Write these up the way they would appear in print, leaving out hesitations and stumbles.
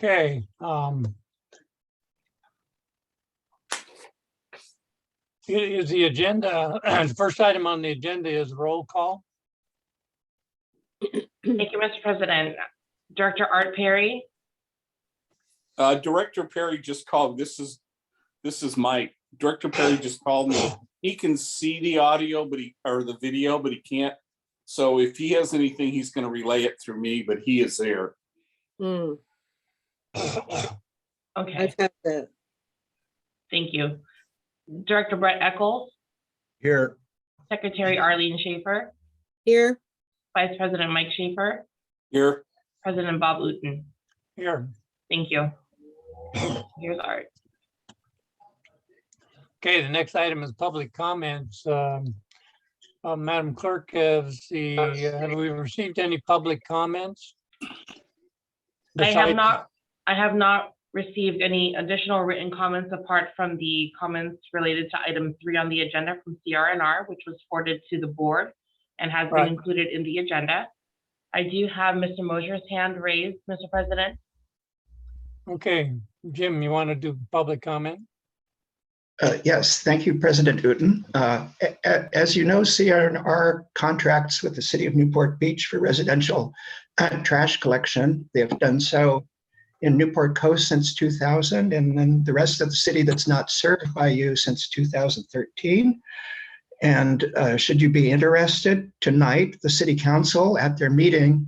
Okay. Is the agenda, the first item on the agenda is roll call. Thank you, Mr. President. Director Art Perry. Director Perry just called. This is Mike. Director Perry just called me. He can see the audio, or the video, but he can't. So if he has anything, he's going to relay it through me, but he is there. Okay, I've got that. thank you. Director Brett Eccles, Here. Secretary Arlene Schaefer, Here, Vice President Mike Schaefer, Here. President Bob Uten. Here. Thank you. Here's Art. Okay, the next item is public comments. Madam Clerk, have we received any public comments? I have not received any additional written comments apart from the comments related to item 3 on the agenda from CRNR, which was forwarded to the board and has been included in the agenda. I do have Mr. Mosier's hand raised, Mr. President. Okay, Jim, you want to do public comment? Yes, thank you, President Uten. As you know, CRNR contracts with the city of Newport Beach for residential trash collection. They have done so in Newport Coast since 2000, and then the rest of the city that's not served by you since 2013. And should you be interested, tonight, the City Council at their meeting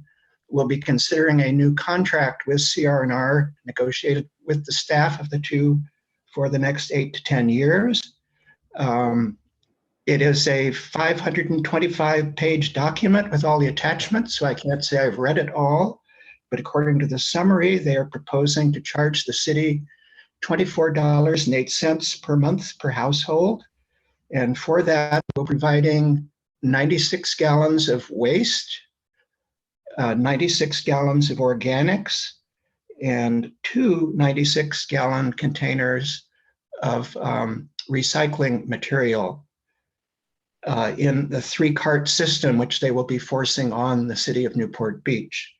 will be considering a new contract with CRNR negotiated with the staff of the two for the next 8 to 10 years. It is a 525-page document with all the attachments, so I can't say I've read it all. But according to the summary, they are proposing to charge the city $24.08 per month per household. And for that, we're providing 96 gallons of waste, 96 gallons of organics, and 2 96-gallon containers of recycling material in the 3-cart system, which they will be forcing on the city of Newport Beach.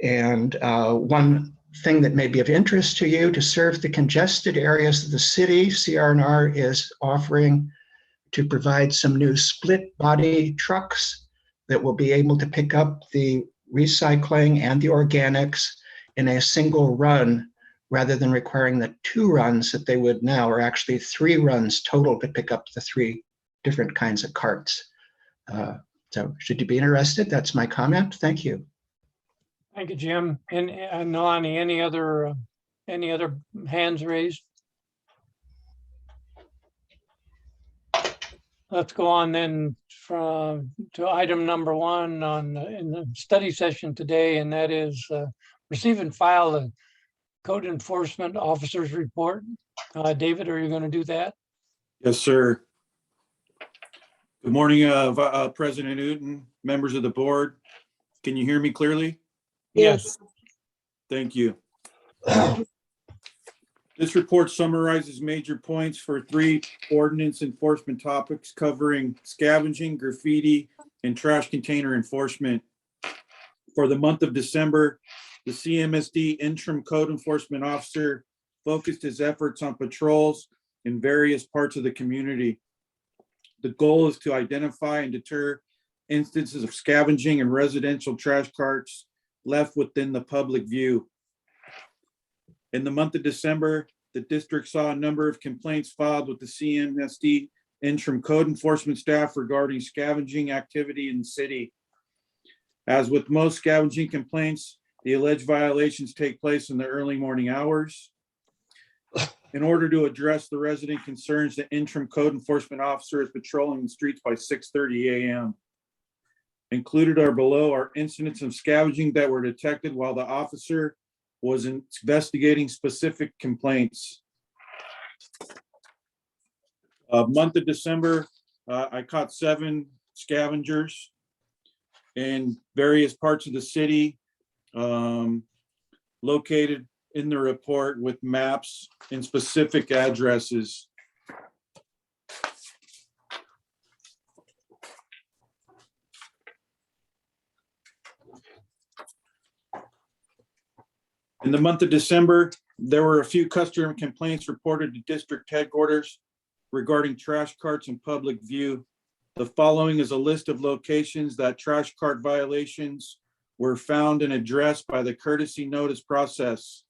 And one thing that may be of interest to you, to serve the congested areas of the city, CRNR is offering to provide some new split body trucks that will be able to pick up the recycling and the organics in a single run, rather than requiring the 2 runs that they would now, or actually 3 runs total to pick up the 3 different kinds of carts. So should you be interested, that's my comment. Thank you. Thank you, Jim. And Nalani, any other hands raised? Let's go on then to item number 1 in the study session today, and that is receive and file a code enforcement officer's report. David, are you going to do that? Yes, sir. Good morning, President Uten, members of the board. Can you hear me clearly? yes, Thank you. This report summarizes major points for 3 ordinance enforcement topics covering scavenging, graffiti, and trash container enforcement. For the month of December, the CMSD interim code enforcement officer focused his efforts on patrols in various parts of the community. The goal is to identify and deter instances of scavenging and residential trash carts left within the public view. In the month of December, the district saw a number of complaints filed with the CMSD interim code enforcement staff regarding scavenging activity in the city. As with most scavenging complaints, the alleged violations take place in the early morning hours. In order to address the resident concerns, the interim code enforcement officer is patrolling the streets by 6:30 a.m. Included are below are incidents of scavenging that were detected while the officer was investigating specific complaints. Month of December, I caught 7 scavengers in various parts of the city, located in the report with maps and specific addresses. In the month of December, there were a few customer complaints reported to district headquarters regarding trash carts in public view. The following is a list of locations that trash cart violations were found and addressed by the courtesy notice process.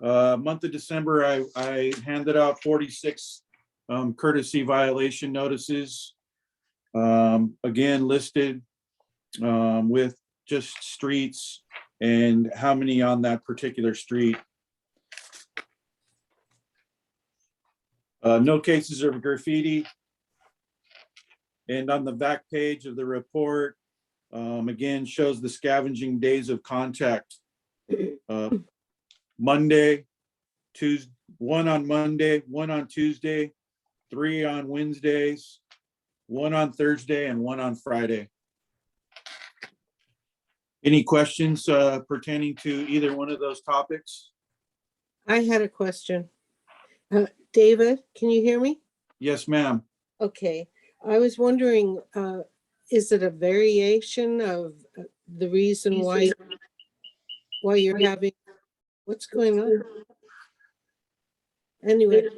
Month of December, I handed out 46 courtesy violation notices. Again, listed with just streets and how many on that particular street. No cases of graffiti. And on the back page of the report, again, shows the scavenging days of contact. Monday, Tuesday, 1 on Monday, 1 on Tuesday, 3 on Wednesdays, 1 on Thursday, and 1 on Friday. Any questions pertaining to either one of those topics? I had a question. David, can you hear me? Yes, ma'am. Okay, I was wondering, is it a variation of the reason why you're having, what's going on? Anyway,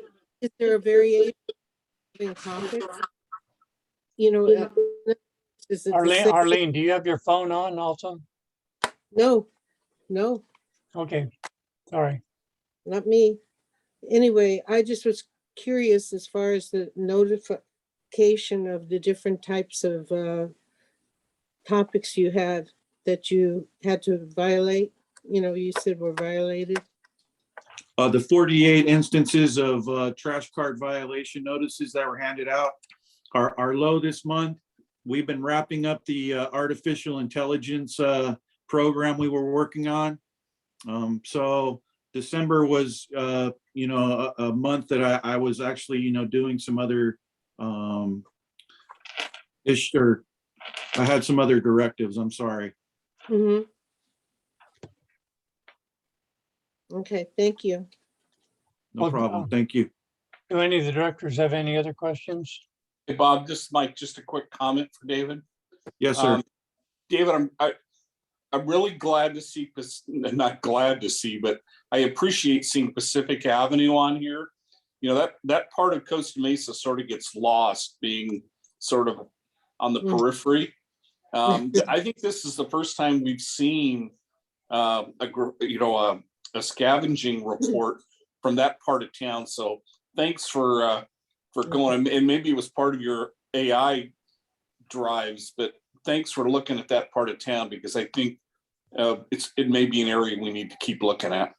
is there a variation in topics? You know, is it the Arlene, same? Arlene, do you have your phone on also? No, Okay, sorry. not me. Anyway, I just was curious as far as the notification of the different types of topics you had that you had to violate, you know, you said were violated. The 48 instances of trash cart violation notices that were handed out are low this month. We've been wrapping up the artificial intelligence program we were working on. So December was, you know, a month that I was actually, you know, doing some other I had some other directives. I'm sorry. Mm-hmm. Okay, thank you. No Well, problem. Thank you. Do any of the directors have any other questions? Hey, Bob, this is Mike, just a quick comment for David. Yes, sir. David, I'm really glad to see, not glad to see, but I appreciate seeing Pacific Avenue on here. You know, that part of Costa Mesa sort of gets lost being sort of on the periphery. I think this is the first time we've seen a scavenging report from that part of town. So thanks for going, and maybe it was part of your AI drives, but thanks for looking at that part of town, because I think it may be an area we need to keep looking at.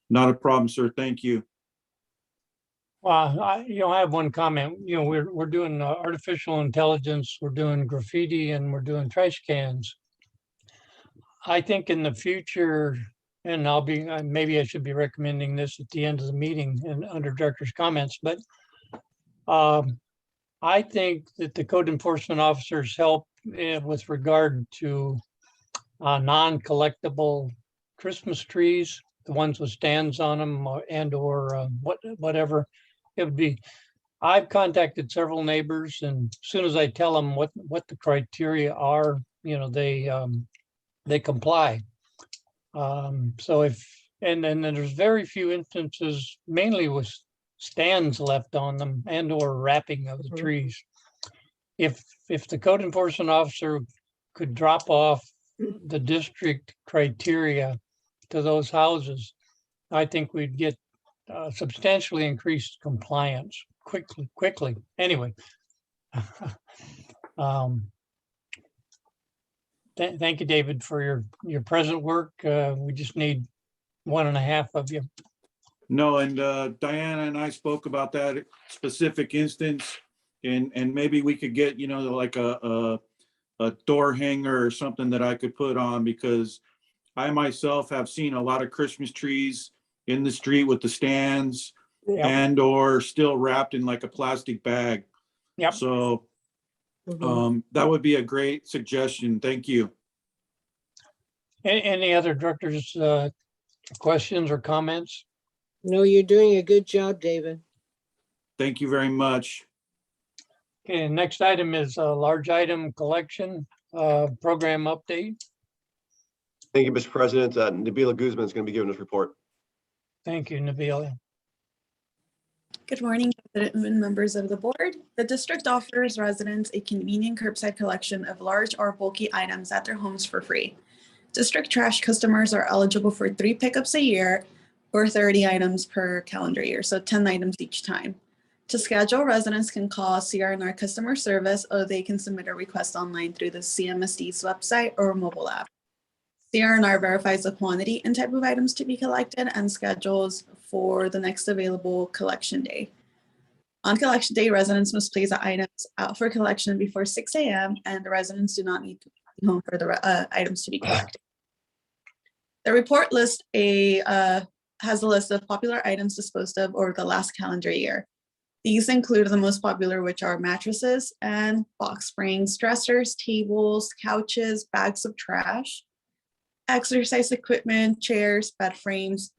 Not a problem, sir. Thank you. Well, I have one comment. You know, we're doing artificial intelligence, we're doing graffiti, and we're doing trash cans. I think in the future, and maybe I should be recommending this at the end of the meeting and under director's comments, but I think that the code enforcement officers help with regard to non-collectible Christmas trees, the ones with stands on them or whatever. It would be, I've contacted several neighbors, and as soon as I tell them what the criteria are, you know, they comply. So and then there's very few instances, mainly with stands left on them and or wrapping of the trees. If the code enforcement officer could drop off the district criteria to those houses, I think we'd get substantially increased compliance quickly. Anyway, thank you, David, for your present work. We just need 1.5 of you. No, and Diana and I spoke about that specific instance, and maybe we could get, you know, like a door hanger or something that I could put on, because I myself have seen a lot of Christmas trees in the street with the stands and or still wrapped in like a plastic bag. Yep. So that would be a great suggestion. Thank you. Any other directors questions or comments? No, you're doing a good job, David. Thank you very much. Okay, next item is a large item collection program update. Thank you, Mr. President. Nabila Guzman is going to be giving us report. Thank you, Nabila. Good morning, President and members of the board. The district offers residents a convenient curbside collection of large or bulky items at their homes for free. District trash customers are eligible for 3 pickups a year or 30 items per calendar year, so 10 items each time. To schedule, residents can call CRNR customer service, or they can submit a request online through the CMSD's website or mobile app. CRNR verifies the quantity and type of items to be collected and schedules for the next available collection day. On collection day, residents must place the items out for collection before 6 a.m. and the residents do not need to be home for the items to be collected. The report list has a list of popular items disposed of over the last calendar year. These include the most popular, which are mattresses and box springs, dressers, tables, couches, bags of trash, exercise equipment, chairs, bed frames.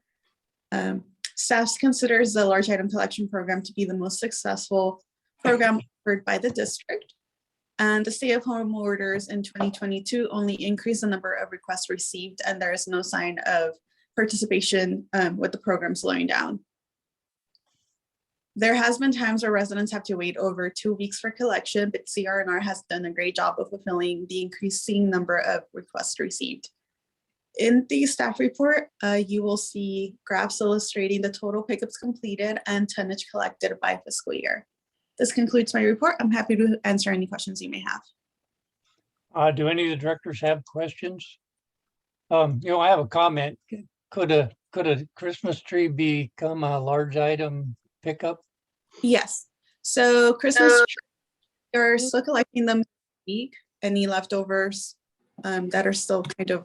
Staff considers the large item collection program to be the most successful program offered by the district. And the stay-at-home orders in 2022 only increased the number of requests received, and there is no sign of participation with the program slowing down. There has been times where residents have to wait over 2 weeks for collection, but CRNR has done a great job of fulfilling the increasing number of requests received. In the staff report, you will see graphs illustrating the total pickups completed and tonnage collected by fiscal year. This concludes my report. I'm happy to answer any questions you may have. Do any of the directors have questions? I have a comment. Could a Christmas tree become a large item pickup? Yes. So Christmas trees, we're still collecting them this week. Any leftovers that are still kind of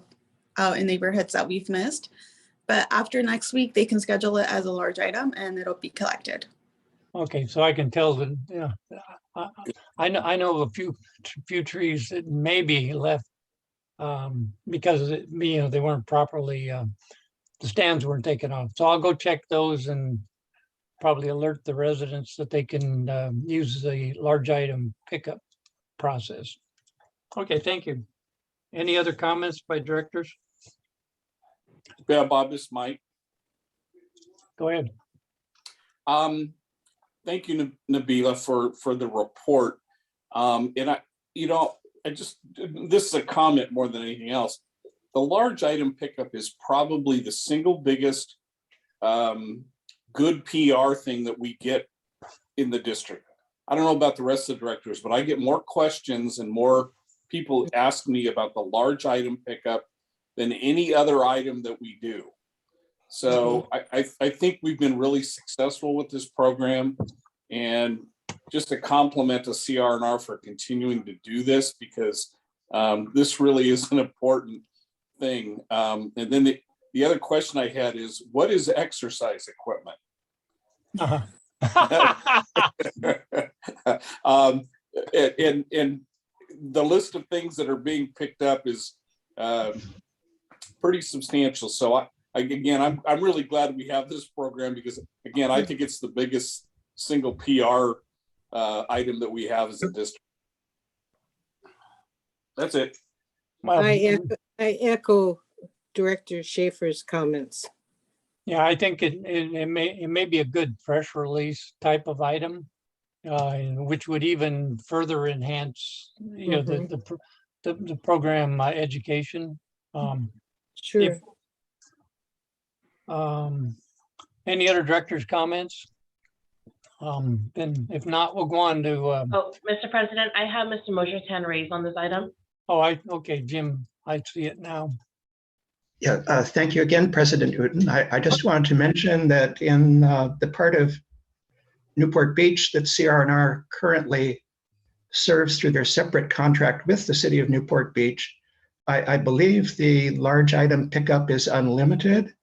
out in neighborhoods that we've missed. But after next week, they can schedule it as a large item and it'll be collected. Okay, so I can tell that, I know of a few trees that may be left because they weren't properly, the stands weren't taken off. So I'll go check those and probably alert the residents that they can use the large item pickup process. Okay, thank you. Any other comments by directors? Yeah, Bob, this is Mike. Go ahead. Thank you, Nabila, for the report. And this is a comment more than anything else. The large item pickup is probably the single biggest good PR thing that we get in the district. I don't know about the rest of the directors, but I get more questions and more people ask me about the large item pickup than any other item that we do. So I think we've been really successful with this program, and just a compliment to CRNR for continuing to do this, because this really is an important thing. And then the other question I had is, what is exercise equipment? And the list of things that are being picked up is pretty substantial. So I'm really glad we have this program, because again, I think it's the biggest single PR item that we have as a district. That's it. Well, I echo Director Schaefer's comments. yeah, I think it may be a good press release type of item, which would even further enhance, the program education. Sure. Any other directors' comments? Then if not, we'll go on to. Oh, Mr. President, I have Mr. Mosher's hand raised on this item. Okay, Jim, I see it now. Yeah, thank you again, President Uten. I just wanted to mention that in the part of Newport Beach that CRNR currently serves through their separate contract with the city of Newport Beach, I believe the large item pickup is unlimited,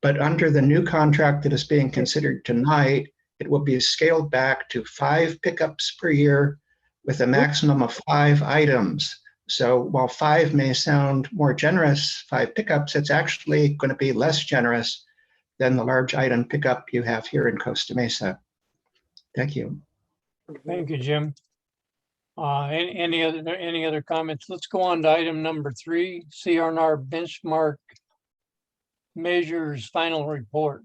but under the new contract that is being considered tonight, it will be scaled back to 5 pickups per year with a maximum of 5 items. So while 5 may sound more generous, 5 pickups, it's actually going to be less generous than the large item pickup you have here in Costa Mesa. Thank you. Thank you, Jim. Any other comments? Let's go on to item number 3, CRNR benchmark measures final report.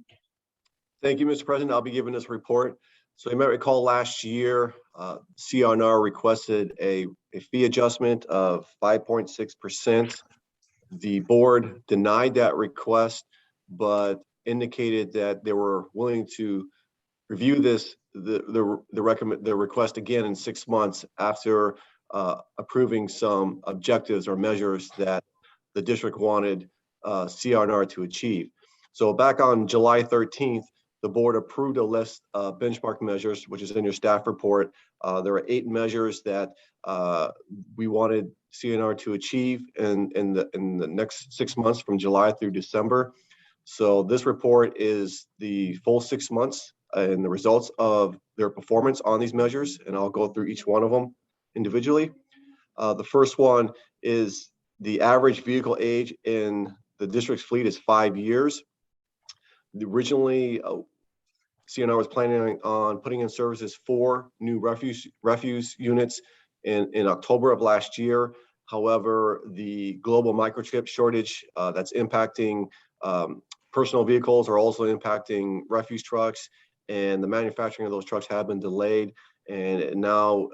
Thank you, Mr. President. I'll be giving this report. So you might recall last year, CRNR requested a fee adjustment of 5.6%. The board denied that request, but indicated that they were willing to review the request again in 6 months after approving some objectives or measures that the district wanted CRNR to achieve. So back on July 13th, the board approved a list of benchmark measures, which is in your staff report. There are 8 measures that we wanted CRNR to achieve in the next 6 months from July through December. So this report is the full 6 months and the results of their performance on these measures, and I'll go through each one of them individually. The first one is the average vehicle age in the district's fleet is 5 years. Originally, CNR was planning on putting in services 4 new refuse units in October of last year. However, the global microchip shortage that's impacting personal vehicles are also impacting refuse trucks, and the manufacturing of those trucks have been delayed. And now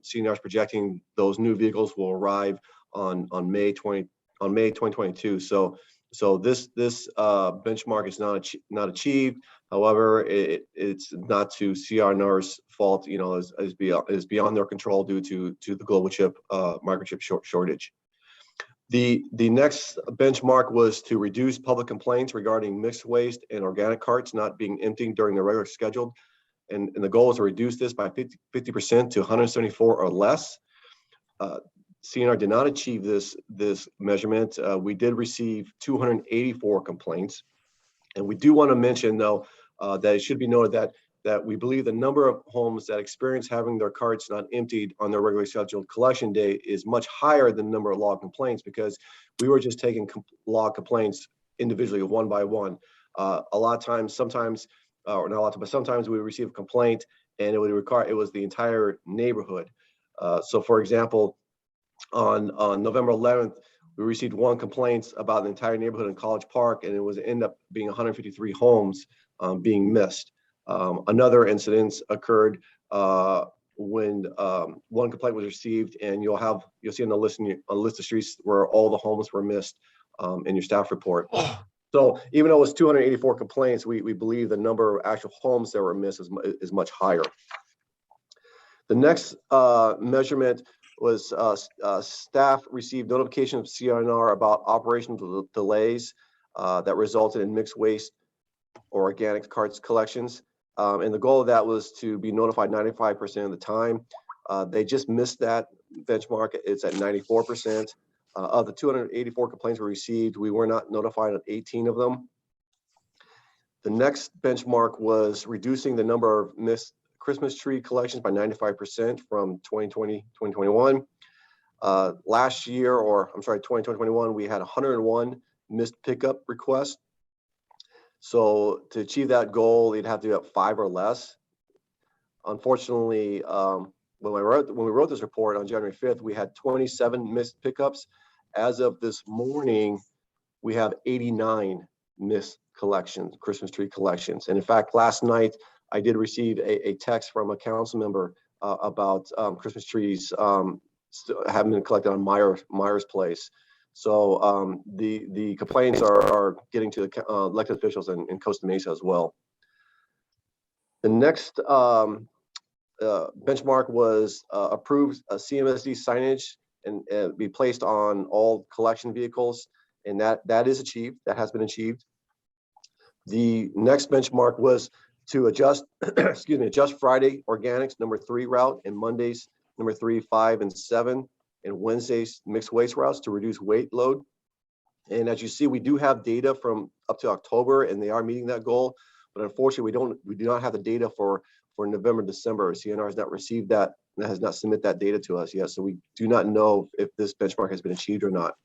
CNR is projecting those new vehicles will arrive on May 2022. So this benchmark is not achieved. However, it's not to CRNR's fault. You know, is beyond their control due to the global microchip shortage. The next benchmark was to reduce public complaints regarding mixed waste and organic carts not being emptied during the regular scheduled. And the goal is to reduce this by 50% to 174 or less. CNR did not achieve this measurement. We did receive 284 complaints. And we do want to mention, though, that it should be noted that we believe the number of homes that experience having their carts not emptied on their regularly scheduled collection day is much higher than the number of log complaints, because we were just taking log complaints individually, one by one. A lot of times, sometimes, or not a lot, but sometimes we would receive a complaint and it was the entire neighborhood. So for example, on November 11th, we received 1 complaint about the entire neighborhood in College Park, and it was ended up being 153 homes being missed. Another incident occurred when 1 complaint was received, and you'll see on the list of streets where all the homes were missed in your staff report. So even though it was 284 complaints, we believe the number of actual homes that were missed is much higher. The next measurement was staff received notification of CRNR about operational delays that resulted in mixed waste or organic carts collections. And the goal of that was to be notified 95% of the time. They just missed that benchmark. It's at 94%. Of the 284 complaints we received, we were not notified of 18 of them. The next benchmark was reducing the number of missed Christmas tree collections by 95% from 2020-2021. Last year, or I'm sorry, 2021, we had 101 missed pickup requests. So to achieve that goal, you'd have to have 5 or less. Unfortunately, when we wrote this report on January 5th, we had 27 missed pickups. As of this morning, we have 89 missed collections, Christmas tree collections. And in fact, last night, I did receive a text from a council member about Christmas trees having been collected on Myers Place. So the complaints are getting to the elected officials in Costa Mesa as well. The next benchmark was approved CMSD signage and be placed on all collection vehicles, and that is achieved. That has been achieved. The next benchmark was to adjust Friday organics number 3 route and Mondays number 3, 5, and 7, and Wednesdays mixed waste routes to reduce weight load. And as you see, we do have data from up to October, and they are meeting that goal. But unfortunately, we do not have the data for November, December. CNR has not received that, and has not submitted that data to us yet. So we do not know if this benchmark has been achieved or not.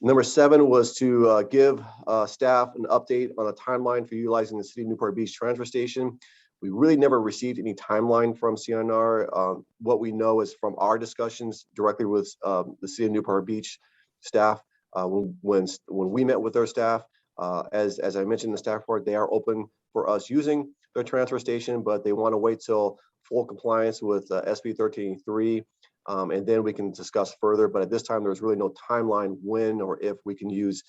Number 7 was to give staff an update on a timeline for utilizing the City of Newport Beach transfer station. We really never received any timeline from CNR. What we know is from our discussions directly with the City of Newport Beach staff, when we met with their staff, as I mentioned in the staff report, they are open for us using their transfer station, but they want to wait till full compliance with SB 1383, and then we can discuss further. But at this time, there's really no timeline when or if we can use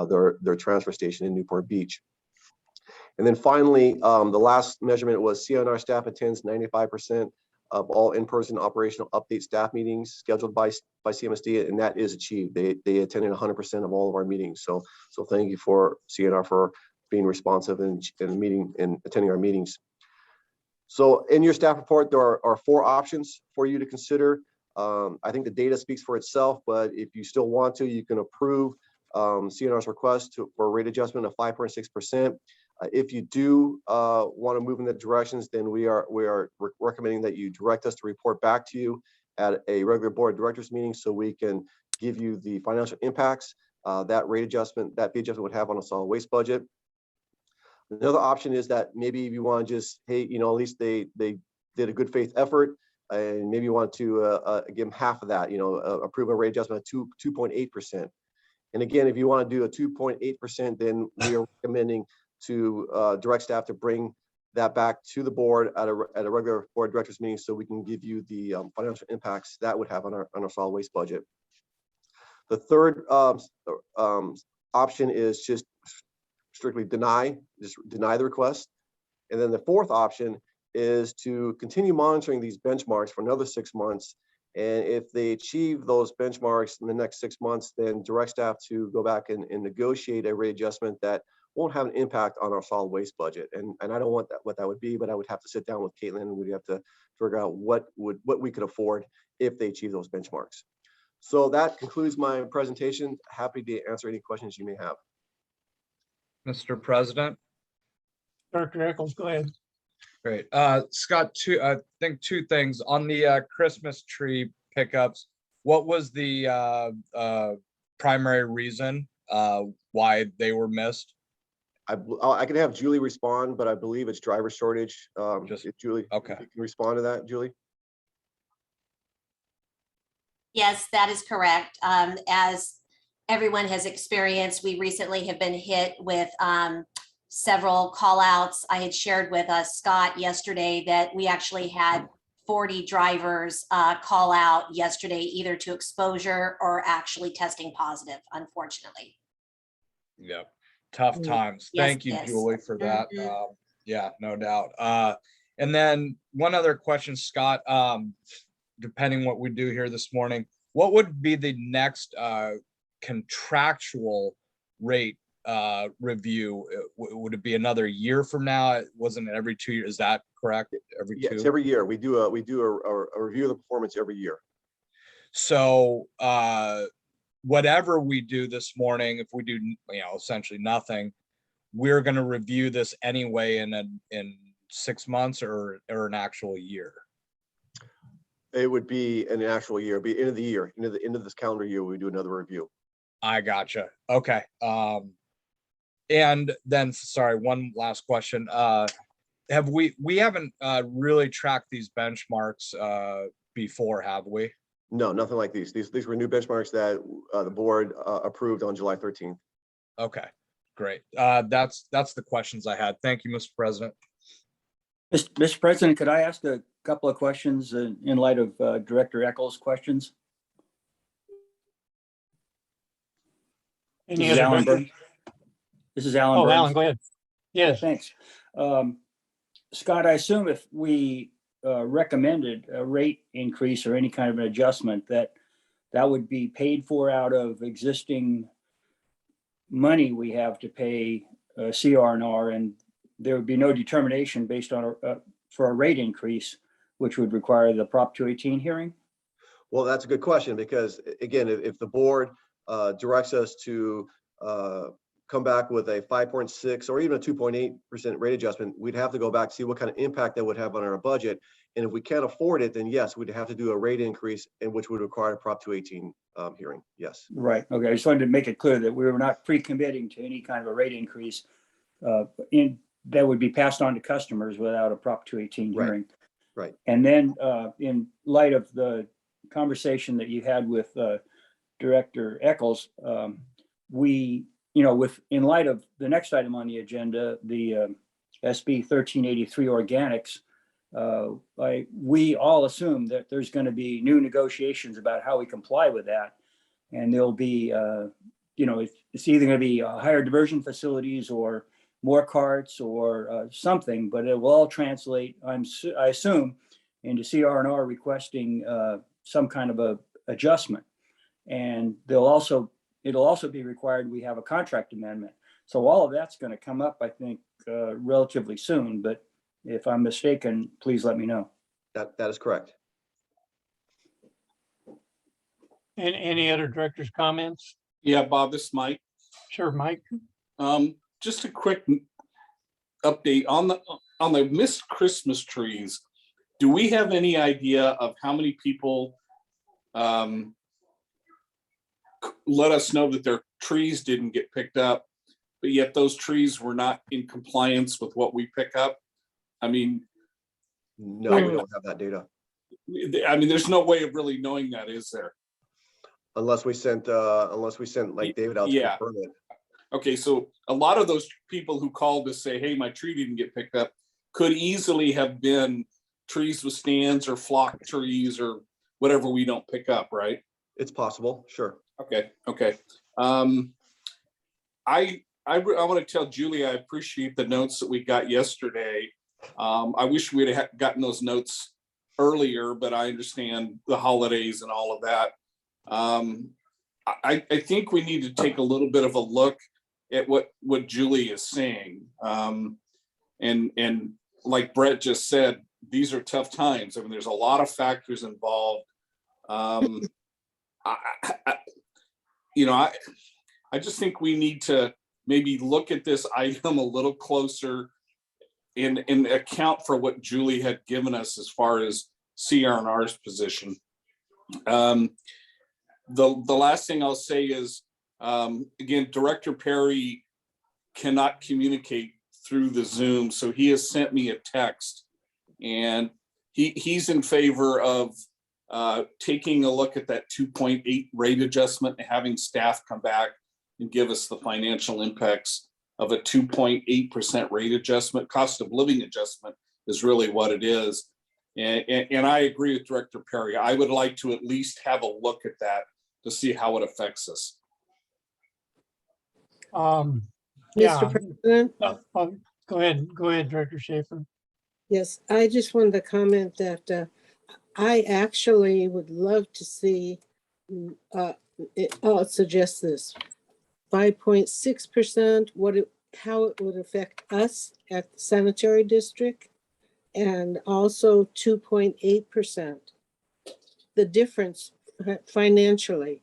their transfer station in Newport Beach. And then finally, the last measurement was CNR staff attends 95% of all in-person operational update staff meetings scheduled by CMSD, and that is achieved. They attended 100% of all of our meetings. So thank you for CNR for being responsive and meeting and attending our meetings. So in your staff report, there are 4 options for you to consider. I think the data speaks for itself, but if you still want to, you can approve CNR's request for a rate adjustment of 5.6%. If you do want to move in the directions, then we are recommending that you direct us to report back to you at a regular board of directors meeting so we can give you the financial impacts that fee adjustment would have on a solid waste budget. Another option is that maybe if you want to just, hey, at least they did a good faith effort, and maybe you want to give them half of that, approve a rate adjustment of 2.8%. And again, if you want to do a 2.8%, then we are recommending to direct staff to bring that back to the board at a regular board of directors meeting so we can give you the financial impacts that would have on our solid waste budget. The third option is just strictly deny the request. And then the fourth option is to continue monitoring these benchmarks for another 6 months. And if they achieve those benchmarks in the next 6 months, then direct staff to go back and negotiate a rate adjustment that won't have an impact on our solid waste budget. And I don't want what that would be, but I would have to sit down with Caitlin and we'd have to figure out what we could afford if they achieve those benchmarks. So that concludes my presentation. Happy to answer any questions you may have. Mr. President. Dr. Eccles, go ahead. Great. Scott, I think 2 things on the Christmas tree pickups. What was the primary reason why they were missed? I can have Julie respond, but I believe it's driver shortage. If Julie, okay, you can respond to that, Julie. Yes, that is correct. As everyone has experienced, we recently have been hit with several call outs. I had shared with Scott yesterday that we actually had 40 drivers call out yesterday, either to exposure or actually testing positive, unfortunately. Yep. Tough times. Yes, Thank you, yes. Julie, for that. Mhm. Yeah, no doubt. And then one other question, Scott, depending what we do here this morning, what would be the next contractual rate review? Would it be another year from now? Wasn't it every 2 years? Is that correct? Every 2? Yes, every year. We do a review of the performance every year. So whatever we do this morning, if we do essentially nothing, we're going to review this anyway in 6 months or an actual year. It would be an actual year, be end of the year, end of this calendar year, we do another review. I gotcha. Okay. And then, sorry, one last question. We haven't really tracked these benchmarks before, have we? No, nothing like these. These were new benchmarks that the board approved on July 13th. Okay, great. That's the questions I had. Thank you, Mr. President. Mr. President, could I ask a couple of questions in light of Director Eccles' questions? Any This is other Alan questions? This is Alan Oh, Burns. Alan, go ahead. Yes. Thanks. Scott, I assume if we recommended a rate increase or any kind of an adjustment, that would be paid for out of existing money we have to pay CR&R, and there would be no determination based on for a rate increase, which would require the Prop 218 hearing? Well, that's a good question, because again, if the board directs us to come back with a 5.6 or even a 2.8% rate adjustment, we'd have to go back, see what kind of impact that would have on our budget. And if we can't afford it, then yes, we'd have to do a rate increase, and which would require a Prop 218 hearing. Yes. Right. Okay. I just wanted to make it clear that we were not pre-committing to any kind of a rate increase that would be passed on to customers without a Prop 218 Right. hearing. Right. And then in light of the conversation that you had with Director Eccles, we, in light of the next item on the agenda, the SB 1383 organics, we all assume that there's going to be new negotiations about how we comply with that. And there'll be, it's either going to be higher diversion facilities or more carts or something, but it will all translate, I assume, into CR&R requesting some kind of a adjustment. And it'll also be required we have a contract amendment. So all of that's going to come up, I think, relatively soon. But if I'm mistaken, please let me know. That is correct. And any other director's comments? Yeah, Bob, this is Mike. Sure, Mike. Just a quick update on the missed Christmas trees. Do we have any idea of how many people let us know that their trees didn't get picked up, but yet those trees were not in compliance with what we pick up? I mean, No, we don't have that data. I mean, there's no way of really knowing that, is there? Unless we sent like David out to Yeah. confirm it. Okay, so a lot of those people who called to say, hey, my tree didn't get picked up, could easily have been trees with stands or flock trees or whatever we don't pick up, right? It's possible, sure. Okay. I want to tell Julie I appreciate the notes that we got yesterday. I wish we'd have gotten those notes earlier, but I understand the holidays and all of that. I think we need to take a little bit of a look at what Julie is saying. And like Brett just said, these are tough times. I mean, there's a lot of factors involved. I just think we need to maybe look at this item a little closer and account for what Julie had given us as far as CR&R's position. The last thing I'll say is, again, Director Perry cannot communicate through the Zoom, so he has sent me a text, and he's in favor of taking a look at that 2.8 rate adjustment and having staff come back and give us the financial impacts of a 2.8% rate adjustment. Cost of living adjustment is really what it is. And I agree with Director Perry. I would like to at least have a look at that to see how it affects us. Yeah. Mr. President? Go ahead, Director Schaefer. Yes, I just wanted to comment that I actually would love to see, I'll suggest this, 5.6%, how it would affect us at the sanitary district, and also 2.8%. The difference financially,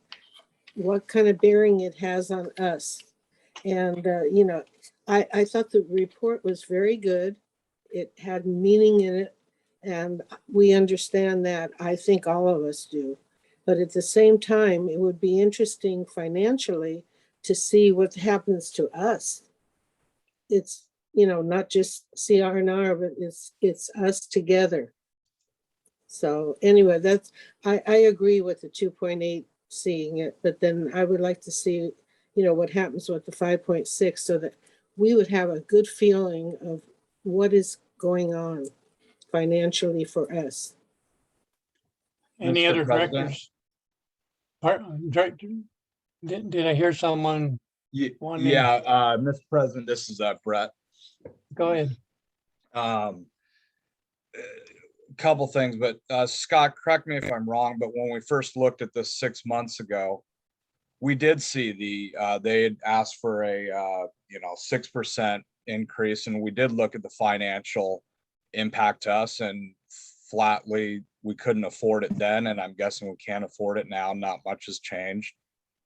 what kind of bearing it has on us. And, I thought the report was very good. It had meaning in it, and we understand that. I think all of us do. But at the same time, it would be interesting financially to see what happens to us. It's, not just CR&R, but it's us together. So anyway, I agree with the 2.8 seeing it, but then I would like to see, what happens with the 5.6 so that we would have a good feeling of what is going on financially for us. Any Mr. other President? directors? Did I hear someone? Mr. President, this is Brett. Go ahead. Couple things, but Scott, correct me if I'm wrong, but when we first looked at this 6 months ago, we did see they had asked for a 6% increase, and we did look at the financial impact to us, and flatly we couldn't afford it then, and I'm guessing we can't afford it now. Not much has changed.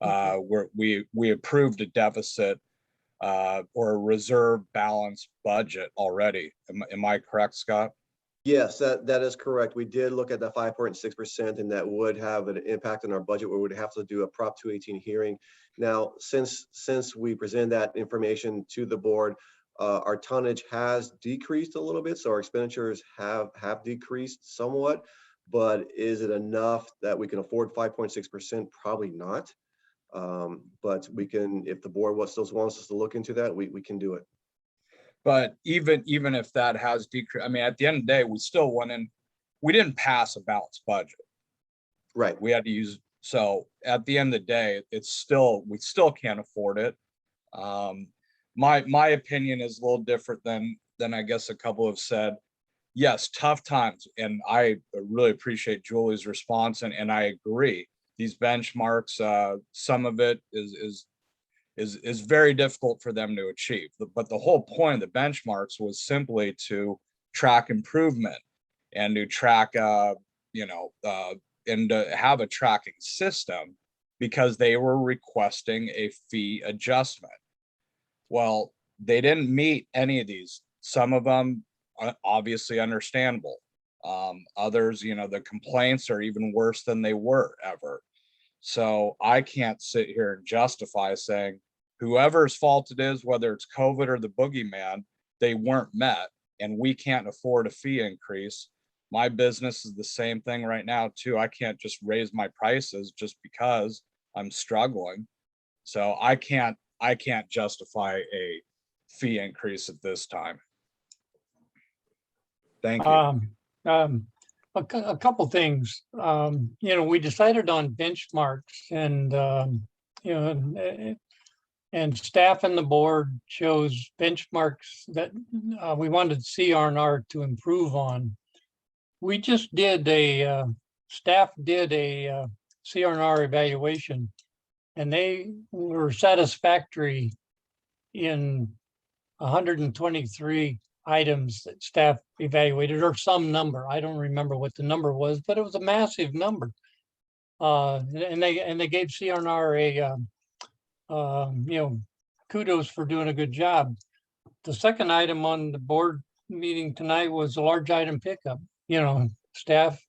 We approved a deficit or a reserve balance budget already. Am I correct, Scott? Yes, that is correct. We did look at the 5.6%, and that would have an impact on our budget where we would have to do a Prop 218 hearing. Now, since we present that information to the board, our tonnage has decreased a little bit, so our expenditures have decreased somewhat. But is it enough that we can afford 5.6%? Probably not. But we can, if the board still wants us to look into that, we can do it. But even if that has decreased, I mean, at the end of the day, we still went in, we didn't pass a balanced budget. Right. We had to use, so at the end of the day, it's still, we still can't afford it. My opinion is a little different than I guess a couple have said. Yes, tough times. And I really appreciate Julie's response, and I agree. These benchmarks, some of it is very difficult for them to achieve. But the whole point of the benchmarks was simply to track improvement and to track, and to have a tracking system, because they were requesting a fee adjustment. Well, they didn't meet any of these. Some of them are obviously understandable. Others, the complaints are even worse than they were ever. So I can't sit here and justify saying whoever's fault it is, whether it's COVID or the boogeyman, they weren't met and we can't afford a fee increase. My business is the same thing right now too. I can't just raise my prices just because I'm struggling. So I can't justify a fee increase at this time. Thank you. A couple things. We decided on benchmarks, and and staff and the board chose benchmarks that we wanted CR&R to improve on. We just did staff did a CR&R evaluation, and they were satisfactory in 123 items that staff evaluated, or some number. I don't remember what the number was, but it was a massive number. And they gave CR&R a kudos for doing a good job. The second item on the board meeting tonight was a large item pickup. Staff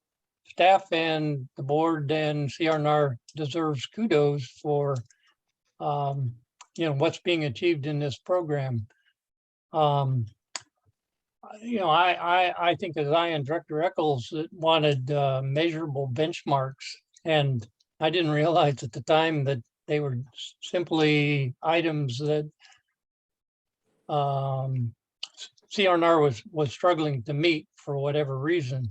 and the board and CR&R deserves kudos for what's being achieved in this program. I think as I and Director Eccles wanted measurable benchmarks, and I didn't realize at the time that they were simply items that CR&R was struggling to meet for whatever reason.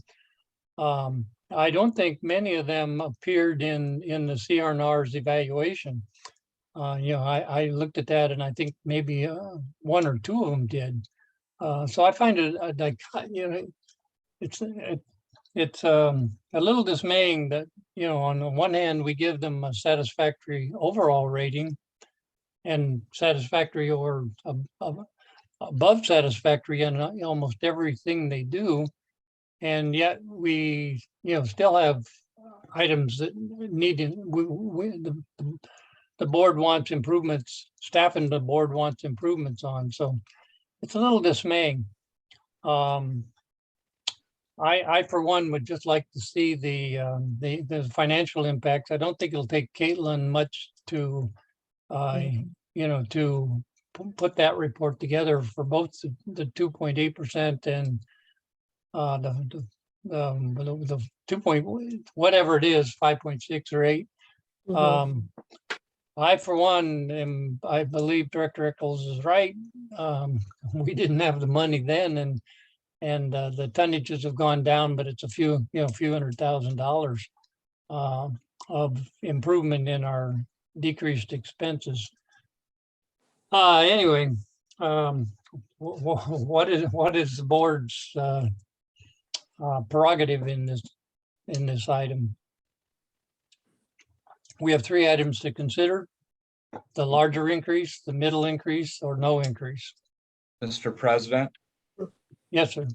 I don't think many of them appeared in the CR&R's evaluation. I looked at that, and I think maybe one or two of them did. So I find it it's a little dismaying that on the one hand we give them a satisfactory overall rating, and satisfactory or above satisfactory in almost everything they do, and yet we still have items that need the board wants improvements. Staff and the board wants improvements on. So it's a little dismaying. I for one would just like to see the financial impacts. I don't think it'll take Caitlin much to to put that report together for both the 2.8% and the 2 whatever it is, 5.6 or 8. I for one I believe Director Eccles is right. We didn't have the money then, and the tonnages have gone down, but it's a few $100,000 of improvement in our decreased expenses. Anyway, what is the board's prerogative in this item? We have 3 items to consider: the larger increase, the middle increase, or no increase. Mr. President, Yes, sir.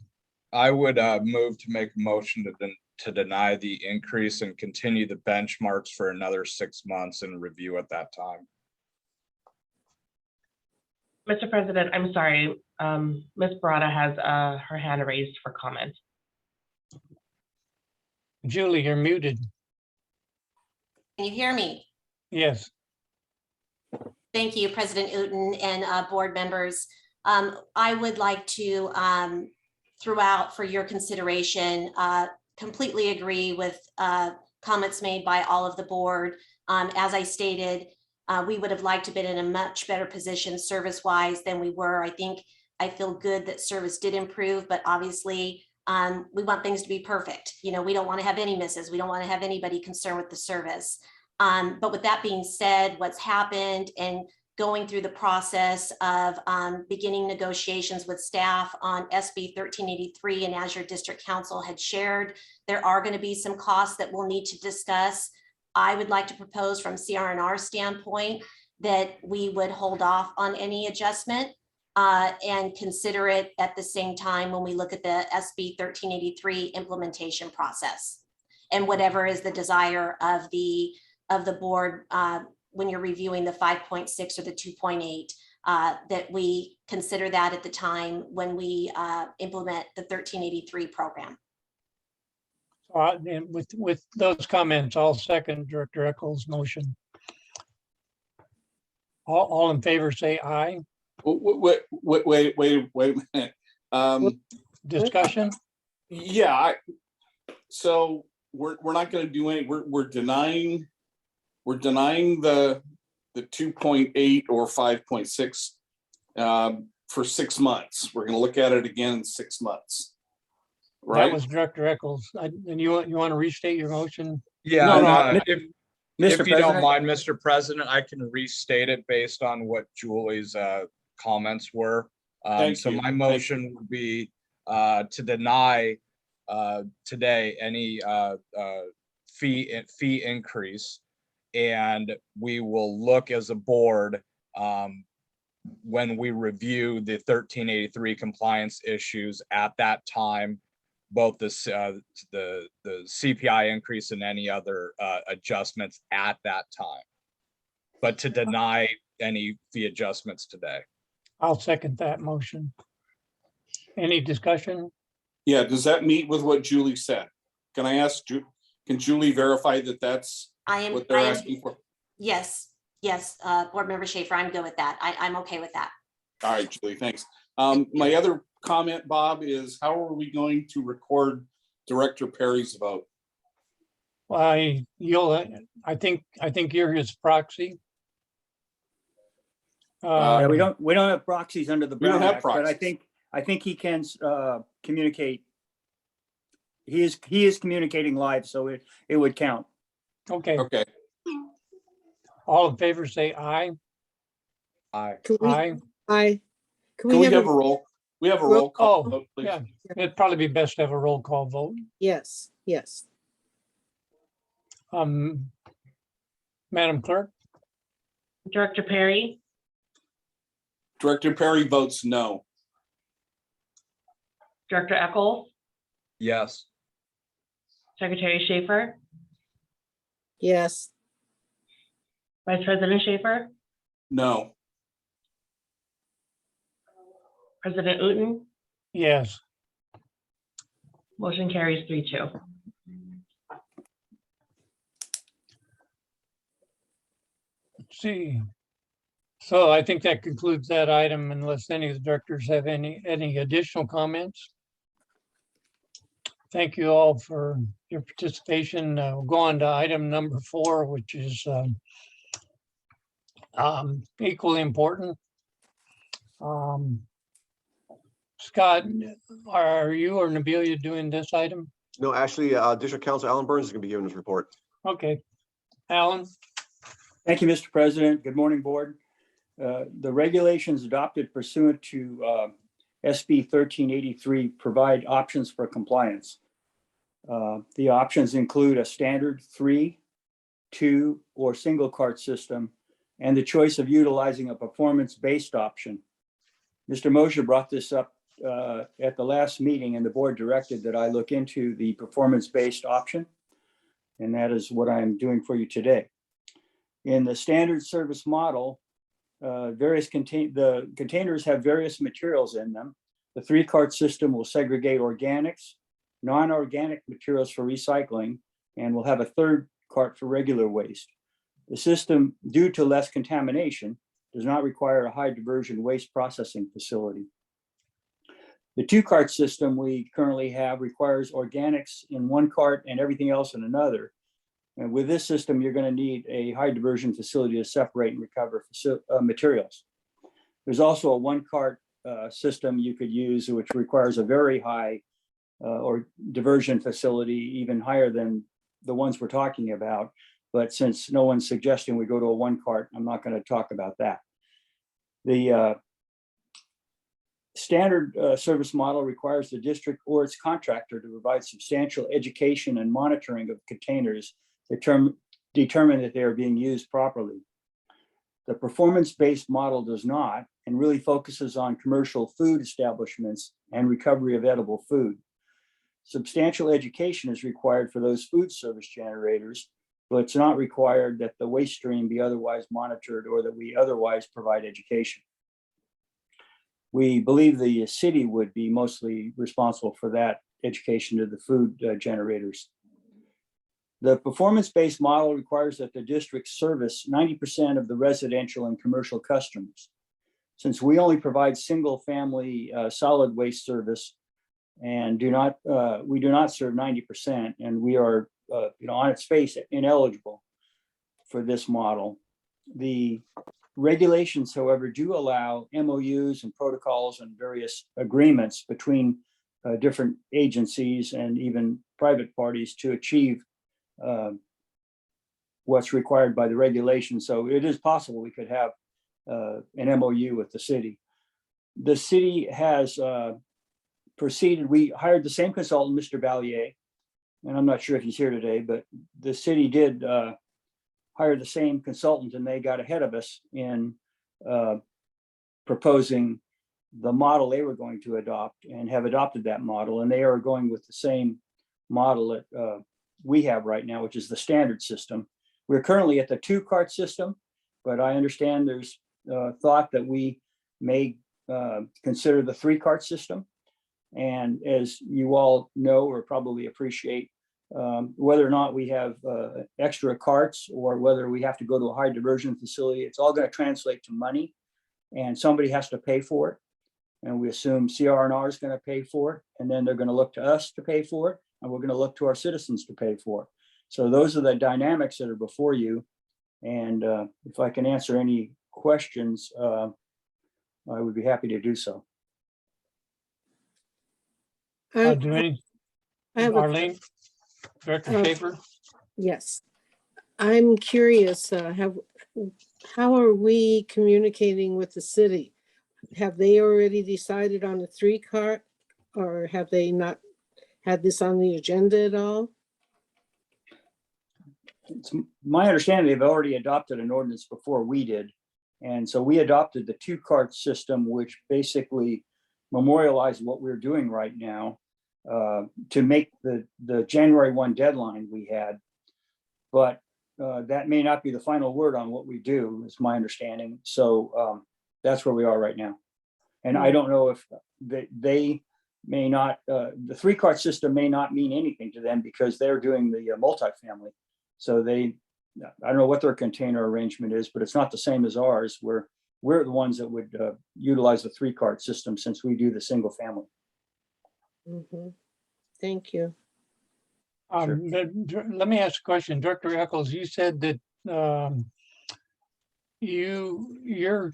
I would move to make a motion to deny the increase and continue the benchmarks for another 6 months and review at that time. Mr. President, I'm sorry. Ms. Barada has her hand raised for comment. Julie, you're muted. Can you hear me? Yes. Thank you, President Uten and board members. I would like to, throughout for your consideration, completely agree with comments made by all of the board. As I stated, we would have liked to been in a much better position service-wise than we were. I feel good that service did improve, but obviously we want things to be perfect. You know, we don't want to have any misses. We don't want to have anybody concerned with the service. But with that being said, what's happened and going through the process of beginning negotiations with staff on SB 1383, and as your district council had shared, there are going to be some costs that we'll need to discuss. I would like to propose from CR&R standpoint that we would hold off on any adjustment and consider it at the same time when we look at the SB 1383 implementation process. And whatever is the desire of the board when you're reviewing the 5.6 or the 2.8, that we consider that at the time when we implement the 1383 program. And with those comments, I'll second Director Eccles' motion. All in favor, say aye. Wait a minute. Discussion? Yeah, so we're not going to do any, we're denying the 2.8 or 5.6 for 6 months. We're going to look at it again in 6 months. That Right? was Director Eccles. And you want to restate your motion? Yeah, No, if Mr. you don't President, mind, Mr. President, I can restate it based on what Julie's comments were. Thank So you. my Thank motion would be to deny today any fee increase. And we will look as a board when we review the 1383 compliance issues at that time, both the CPI increase and any other adjustments at that time, but to deny any fee adjustments today. I'll second that motion. Any discussion? Yeah, does that meet with what Julie said? Can I ask, can Julie verify that that's what they're asking for? Yes, Board Member Schaefer, I'm good with that. I'm okay with that. All right, Julie, thanks. My other comment, Bob, is how are we going to record Director Perry's vote? I think you're his proxy. yeah, we don't have proxies under the We don't Brown have Act, but proxies. I think he can communicate. He is communicating live, so it would count. Okay, Okay, all in favor, say aye. Aye. Can we, Aye. aye. can we have a roll? We have a roll call Oh, vote, please. yeah, it'd probably be best to have a roll call vote. Yes, yes. Madam Clerk? Director Perry, Director Perry votes no. Director Eccles, Yes. Secretary Schaefer, Yes, Vice President Schaefer, No. President Uten, Yes. motion carries 3-2. Let's see. So I think that concludes that item unless any of the directors have any additional comments. Thank you all for your participation. We'll go on to item number 4, which is equally important. Scott, are you or Nabilia doing this item? No, actually, District Council Alan Burns is going to be giving this report. Okay. Alan? Thank you, Mr. President. Good morning, Board. The regulations adopted pursuant to SB 1383 provide options for compliance. The options include a standard 3, 2, or single cart system, and the choice of utilizing a performance-based option. Mr. Mosher brought this up at the last meeting, and the board directed that I look into the performance-based option, and that is what I'm doing for you today. In the standard service model, the containers have various materials in them. The 3-cart system will segregate organics, non-organic materials for recycling, and will have a 3rd cart for regular waste. The system, due to less contamination, does not require a high diversion waste processing facility. The 2-cart system we currently have requires organics in one cart and everything else in another. And with this system, you're going to need a high diversion facility to separate and recover materials. There's also a 1-cart system you could use, which requires a very high or diversion facility, even higher than the ones we're talking about. But since no one's suggesting we go to a 1-cart, I'm not going to talk about that. The standard service model requires the district or its contractor to provide substantial education and monitoring of containers to determine that they are being used properly. The performance-based model does not, and really focuses on commercial food establishments and recovery of edible food. Substantial education is required for those food service generators, but it's not required that the waste stream be otherwise monitored or that we otherwise provide education. We believe the city would be mostly responsible for that education to the food generators. The performance-based model requires that the district service 90% of the residential and commercial customers. Since we only provide single-family solid waste service and we do not serve 90%, and we are on its face ineligible for this model. The regulations, however, do allow MOUs and protocols and various agreements between different agencies and even private parties to achieve what's required by the regulation. So it is possible we could have an MOU with the city. The city has proceeded. We hired the same consultant, Mr. Valier, and I'm not sure if he's here today, but the city did hire the same consultant, and they got ahead of us in proposing the model they were going to adopt and have adopted that model. And they are going with the same model that we have right now, which is the standard system. We're currently at the 2-cart system, but I understand there's thought that we may consider the 3-cart system. And as you all know or probably appreciate, whether or not we have extra carts or whether we have to go to a high diversion facility, it's all going to translate to money, and somebody has to pay for it. And we assume CR&R is going to pay for it, and then they're going to look to us to pay for it, and we're going to look to our citizens to pay for it. So those are the dynamics that are before you. And if I can answer any questions, I would be happy to do so. Arlene, Director Schaefer? Yes. I'm curious, how are we communicating with the city? Have they already decided on the 3-cart, or have they not had this on the agenda at all? It's my understanding they've already adopted an ordinance before we did. And so we adopted the 2-cart system, which basically memorialized what we're doing right now to make the January 1 deadline we had. But that may not be the final word on what we do, is my understanding. So that's where we are right now. And I don't know if they may not, the 3-cart system may not mean anything to them because they're doing the multifamily. So I don't know what their container arrangement is, but it's not the same as ours. We're the ones that would utilize the 3-cart system since we do the single family. Mm-hmm. Thank you. Sure. Let me ask a question. Director Eccles, you said that your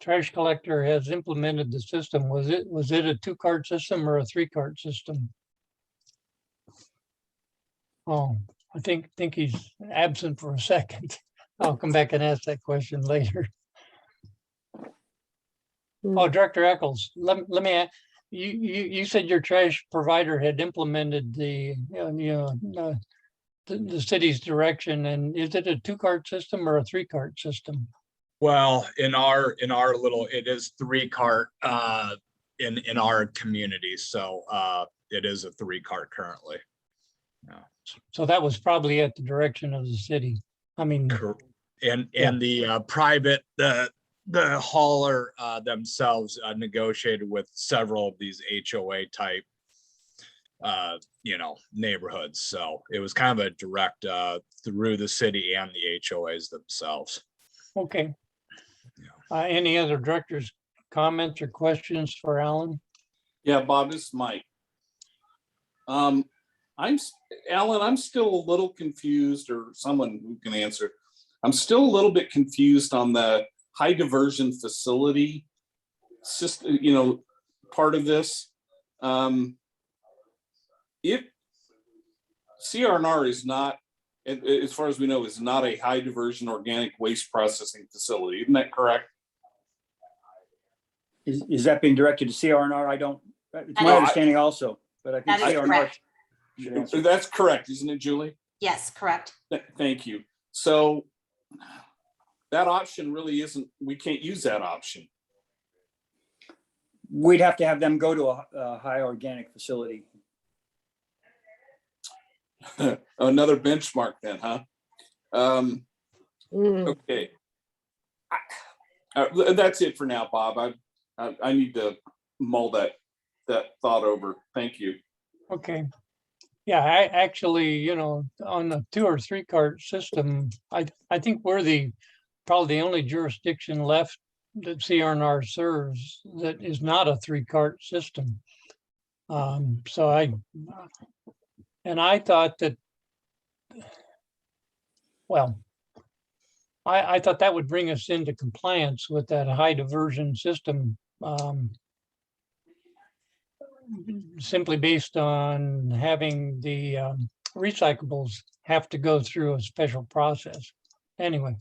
trash collector has implemented the system. Was it a 2-cart system or a 3-cart system? Oh, I think he's absent for a second. I'll come back and ask that question later. Oh, Director Eccles, let me ask, you said your trash provider had implemented the city's direction, and is it a 2-cart system or a 3-cart system? Well, in our little, it is 3-cart in our community. So it is a 3-cart currently. Yeah. So that was probably at the direction of the city. I mean, and the private, the hauler themselves negotiated with several of these HOA type neighborhoods. So it was kind of a direct through the city and the HOAs themselves. Okay. Any other directors' comments or questions for Alan? Yeah, Bob, this is Mike. Alan, I'm still a little confused, or someone who can answer. I'm still a little bit confused on the high diversion facility system, part of this. If CRNR is not, as far as we know, is not a high diversion organic waste processing facility, isn't that correct? Is that being directed to CRNR? I don't, it's No, my I- understanding also, but I think That is CRNR. correct. should answer. That's correct, isn't it, Julie? Yes, correct. Thank you. So that option really isn't, we can't use that option. We'd have to have them go to a high organic facility. Another benchmark then, huh? Okay. That's it for now, Bob. I need to mull that thought over. Thank you. Okay. Yeah, I actually, on the 2 or 3 cart system, I think we're probably the only jurisdiction left that CRNR serves that is not a 3 cart system. So I thought that, well, I thought that would bring us into compliance with that high diversion system, simply based on having the recyclables have to go through a special process. Anyway.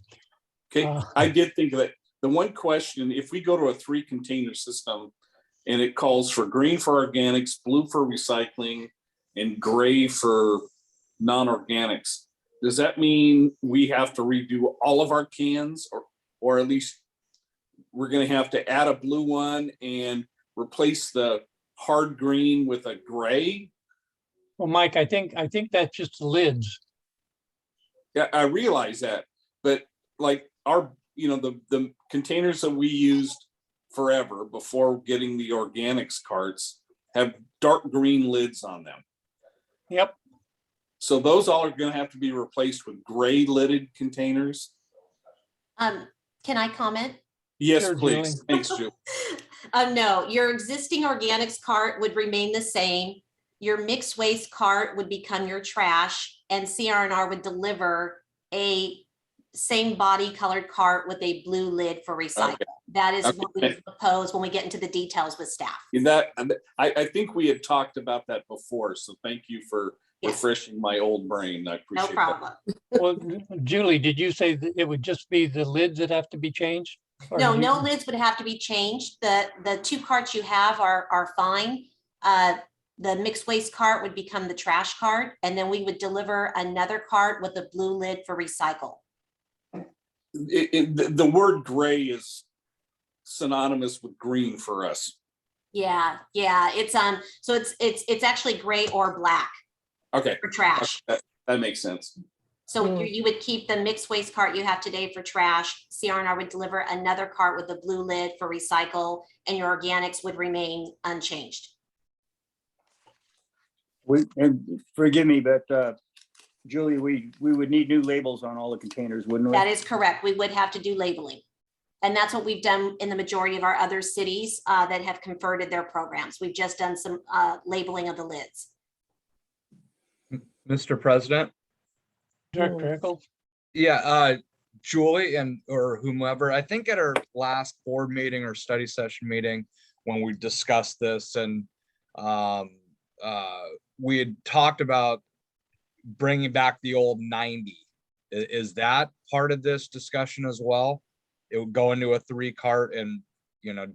Okay, I did think of it. The one question, if we go to a 3 container system and it calls for green for organics, blue for recycling, and gray for non-organics, does that mean we have to redo all of our cans, or at least we're going to have to add a blue one and replace the hard green with a gray? Well, Mike, I think that's just the lids. Yeah, I realize that, but like our, the containers that we used forever before getting the organics carts have dark green lids on them. Yep. So those all are going to have to be replaced with gray lidded containers. Can I comment? Yes, Sure, please. Julie. Thanks, Julie. No, your existing organics cart would remain the same. Your mixed waste cart would become your trash, and CRNR would deliver a same body colored cart with a blue lid for recycle. Okay. That is what we Okay. propose when we get into the details with staff. I think we had talked about that before, so thank you for Yes. refreshing my old brain. I No appreciate that. problem. Well, Julie, did you say that it would just be the lids that have to be changed? Or No, did you- no lids would have to be changed. The 2 carts you have are fine. The mixed waste cart would become the trash cart, and then we would deliver another cart with a blue lid for recycle. The word gray is synonymous with green for us. Yeah, it's so it's actually gray or black Okay, for trash. that makes sense. So you would keep the mixed waste cart you have today for trash. CRNR would deliver another cart with a blue lid for recycle, and your organics would remain unchanged. And forgive me, but Julie, we would need new labels on all the containers, wouldn't we? That is correct. We would have to do labeling. And that's what we've done in the majority of our other cities that have converted their programs. We've just done some labeling of the lids. Mr. President? Director Eccles? Yeah, Julie or whomever, I think at our last board meeting or study session meeting, when we discussed this, and we had talked about bringing back the old 90. Is that part of this discussion as well? It would go into a 3 cart and,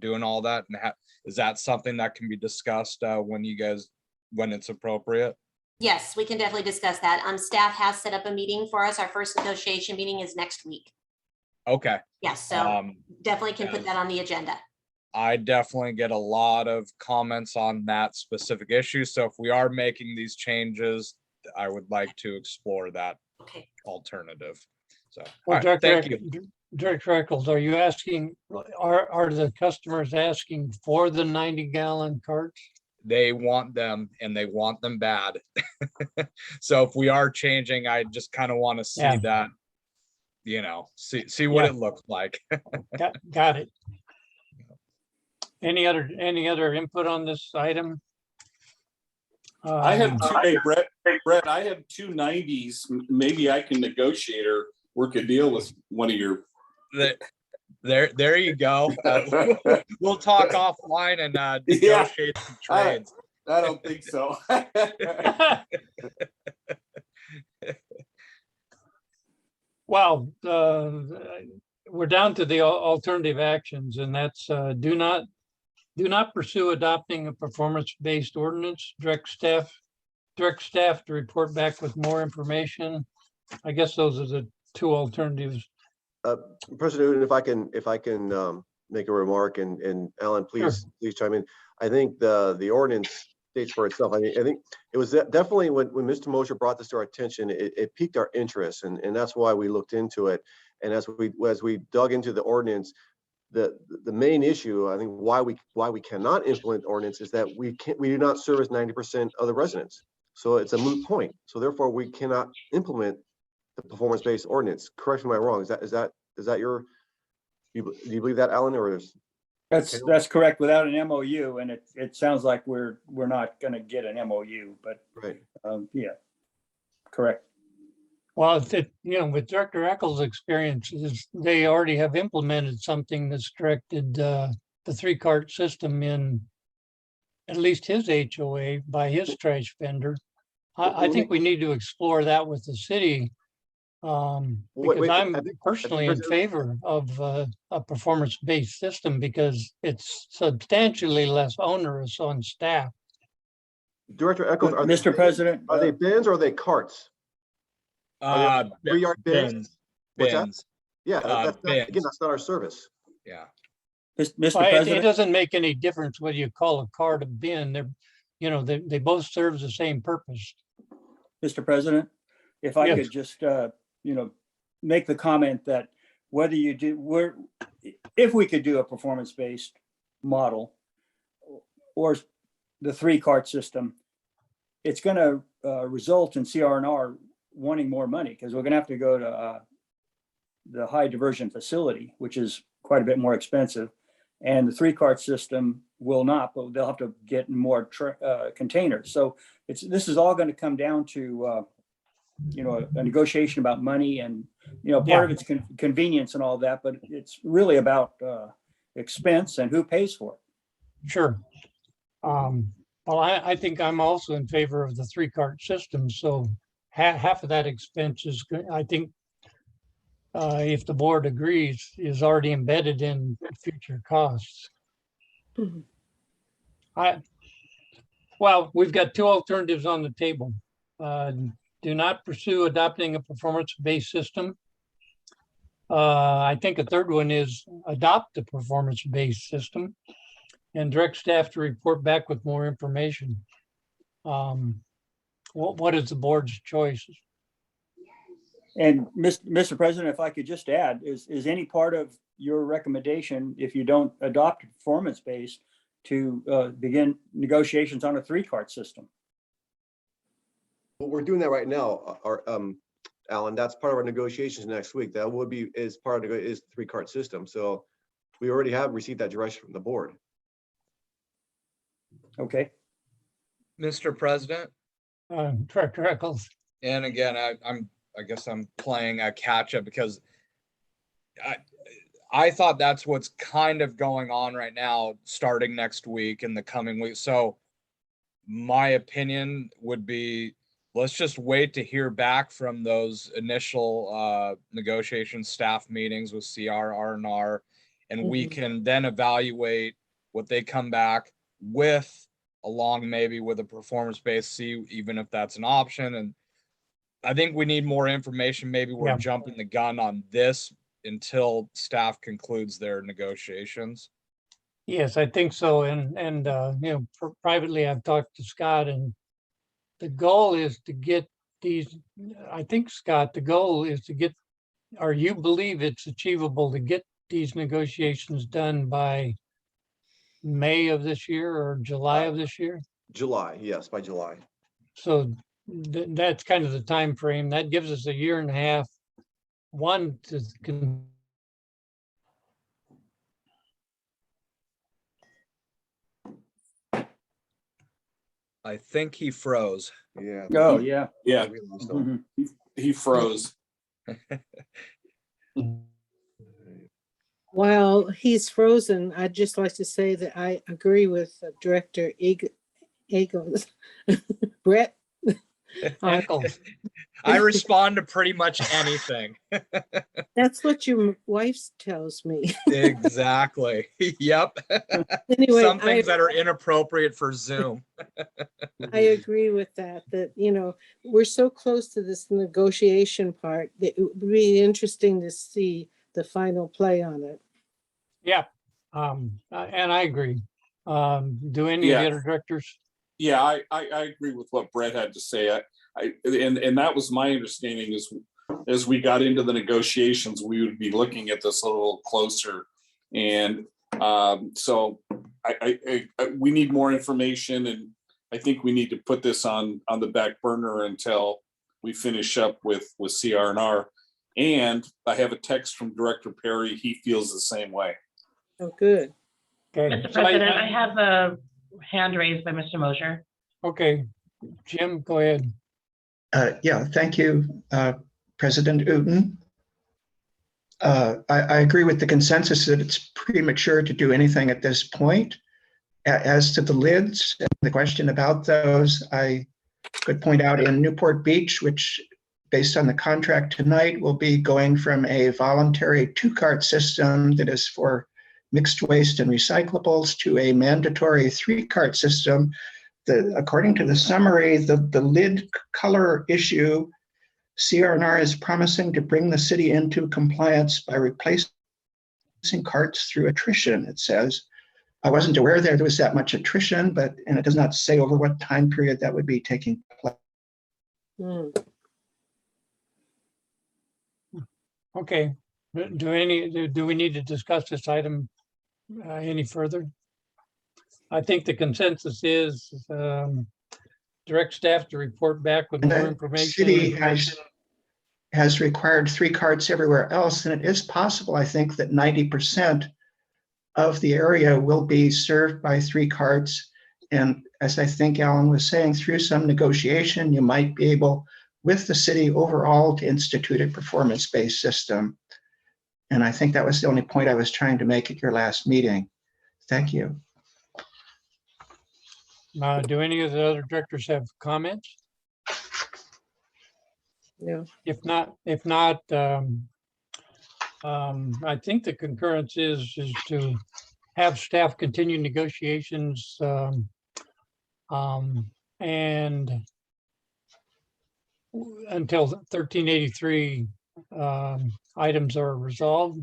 doing all that. And is that something that can be discussed when it's appropriate? Yes, we can definitely discuss that. Staff has set up a meeting for us. Our first negotiation meeting is next week. Okay. Yes, so definitely can put that on the agenda. I definitely get a lot of comments on that specific issue. So if we are making these changes, I would like to explore that alternative. So, Well, all right, thank you. Director Eccles, are you asking, are the customers asking for the 90-gallon carts? They want them, and they want them bad. So if we are changing, I just kind of want to see Yeah. that you know, see what Yeah. it looks like. Got it. Any other input on this item? I had, Um, hey, Brett, I had 290s. Maybe I can negotiate or work a deal with one of your. There you go. We'll talk offline and Yeah. negotiate some trades. I don't think so. Well, we're down to the alternative actions, and that's do not pursue adopting a performance-based ordinance. Direct staff to report back with more information. I guess those are the two alternatives. President Uden, if I can make a remark, and Alan, please chime in. I think the ordinance states for itself. I think it was definitely when Mr. Mosher brought this to our attention, it piqued our interest, and that's why we looked into it. And as we dug into the ordinance, the main issue, I think, why we cannot implement the ordinance is that we do not service 90% of the residents. So it's a moot point. So therefore, we cannot implement the performance-based ordinance. Correct me if I'm wrong. Is that your? Do you believe that, Alan, or is? That's correct. Without an MOU, and it sounds like we're not going to get an MOU, but Right. Yeah, correct. Well, with Director Eccles' experiences, they already have implemented something that's directed the three-cart system in at least his HOA by his trash vendor. I think we need to explore that with the city. Because I'm personally in favor of a performance-based system because it's substantially less onerous on staff. Director Eccles, Mr. President, are they bins or are they carts? 3-yard bins. What's that? Yeah, that's not, again, that's not our service. Yeah. Mr. Well, it President, doesn't make any difference whether you call a cart a bin. They both serve the same purpose. Mr. President, if I Yes. could just make the comment that whether you do, if we could do a performance-based model or the three-cart system, it's going to result in CR&R wanting more money because we're going to have to go to the high diversion facility, which is quite a bit more expensive. And the three-cart system will not, but they'll have to get more containers. So this is all going to come down to a negotiation about money and, part of it's convenience and all that, but it's really about expense and who pays for it. Sure. Well, I think I'm also in favor of the three-cart system. So half of that expense is, I think, if the board agrees, is already embedded in future costs. Well, we've got two alternatives on the table. Do not pursue adopting a performance-based system. I think a third one is adopt a performance-based system and direct staff to report back with more information. What is the board's choice? And Mr. President, if I could just add, is any part of your recommendation, if you don't adopt performance-based, to begin negotiations on a three-cart system? Well, we're doing that right now, Alan. That's part of our negotiations next week. That will be is part of the three-cart system. So we already have received that direction from the board. Okay. Mr. President. Director Eccles. And again, I guess I'm playing a catch up because I thought that's what's kind of going on right now, starting next week and the coming week. So my opinion would be, let's just wait to hear back from those initial negotiation staff meetings with CR, R&R, and we can then evaluate what they come back with, along maybe with a performance-based, see even if that's an option. And I think we need more information. Maybe we're jumping the gun on this until staff concludes their negotiations. Yes, I think so. And privately, I've talked to Scott, and the goal is to get these. I think, Scott, the goal is to get, or you believe it's achievable to get these negotiations done by May of this year or July of this year? July, yes, by July. So that's kind of the time frame. That gives us a year and a half one to I think he froze. Yeah. Oh, yeah. Yeah, We lost him. Mhm. he froze. While he's frozen, I'd just like to say that I agree with Director Eagles. Brett. Eccles. I respond to pretty much anything. That's what your wife tells me. Exactly. Yep. Anyway, Some things that are inappropriate for Zoom. I agree with that, we're so close to this negotiation part that it would be interesting to see the final play on it. Yeah, and I agree. Do any of the Yeah. other directors? Yeah, I agree with what Brett had to say. And that was my understanding is as we got into the negotiations, we would be looking at this a little closer. And so we need more information, and I think we need to put this on the back burner until we finish up with CR&R. And I have a text from Director Perry. He feels the same way. Oh, good. Okay. Mr. so President, I have a hand raised by Mr. Mosher. Okay, Jim, go ahead. Yeah, thank you, President Uten. I agree with the consensus that it's premature to do anything at this point. As to the lids, and the question about those, I could point out in Newport Beach, which based on the contract tonight, will be going from a voluntary 2-cart system that is for mixed waste and recyclables to a mandatory 3-cart system. According to the summary, the lid color issue, CR&R is promising to bring the city into compliance by replacing carts through attrition, it says. I wasn't aware there was that much attrition, and it does not say over what time period that would be taking place. Okay, do we need to discuss this item any further? I think the consensus is direct staff to report back with more The information. city has required 3 carts everywhere else, and it is possible, I think, that 90% of the area will be served by 3 carts. And as I think Alan was saying, through some negotiation, you might be able, with the city overall, to institute a performance-based system. And I think that was the only point I was trying to make at your last meeting. Thank you. Do any of the other directors have comments? No. If not, I think the concurrence is to have staff continue negotiations and until 1383 items are resolved.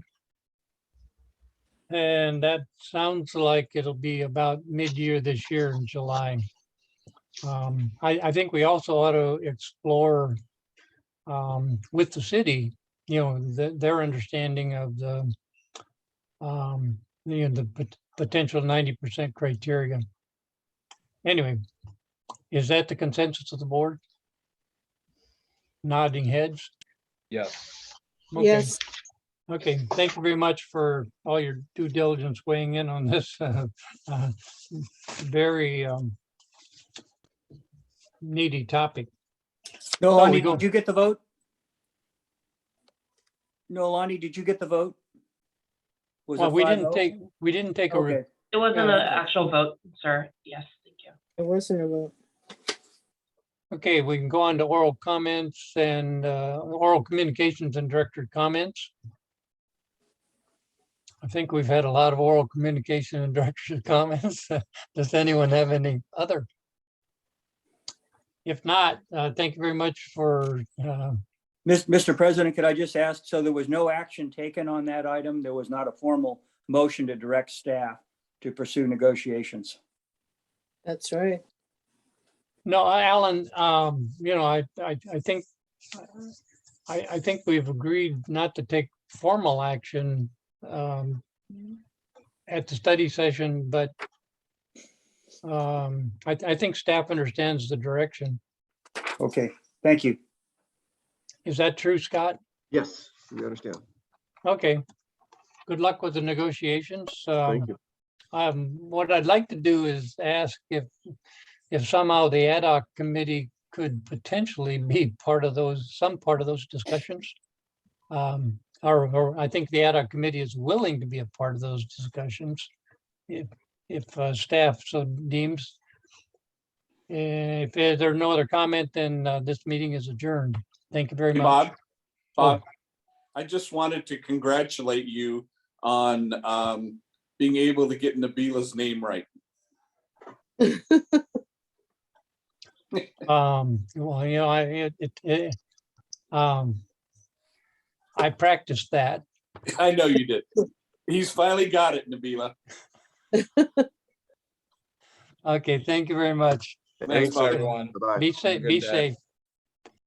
And that sounds like it'll be about mid-year this year in July. I think we also ought to explore with the city, their understanding of the potential 90% criteria. Anyway, is that the consensus of the board? Nodding heads? Yes. Okay. Yes. Okay, thank you very much for all your due diligence weighing in on this very needy topic. Nolani, go- did you get the vote? Nolani, did you get the vote? Was Well, it we 5-0? didn't take a, Okay, It wasn't Yeah, an okay. actual vote, sir. Yes, thank you. It wasn't a vote. okay, we can go on to oral comments and oral communications and director comments. I think we've had a lot of oral communication and director comments. Does anyone have any other? If not, thank you very much for, Mr. President, could I just ask, so there was no action taken on that item? There was not a formal motion to direct staff to pursue negotiations? That's right. no, Alan, I think we've agreed not to take formal action at the study session, but I think staff understands the direction. Okay, thank you. Is that true, Scott? Yes. We understand. Okay. Good luck with the negotiations. Thank you. What I'd like to do is ask if somehow the ad hoc committee could potentially be part of those, some part of those discussions. Or I think the ad hoc committee is willing to be a part of those discussions if staff so deems. If there are no other comment, then this meeting is adjourned. Thank you very Hey, much. Bob, I just wanted to congratulate you on being able to get Nabila's name right. Well, you know, I practiced that. I know you did. He's finally got it, Nabila. Okay, thank you very much. Thanks, Thanks, Bob. everyone. Bye-bye. Be safe. Good Be day. safe.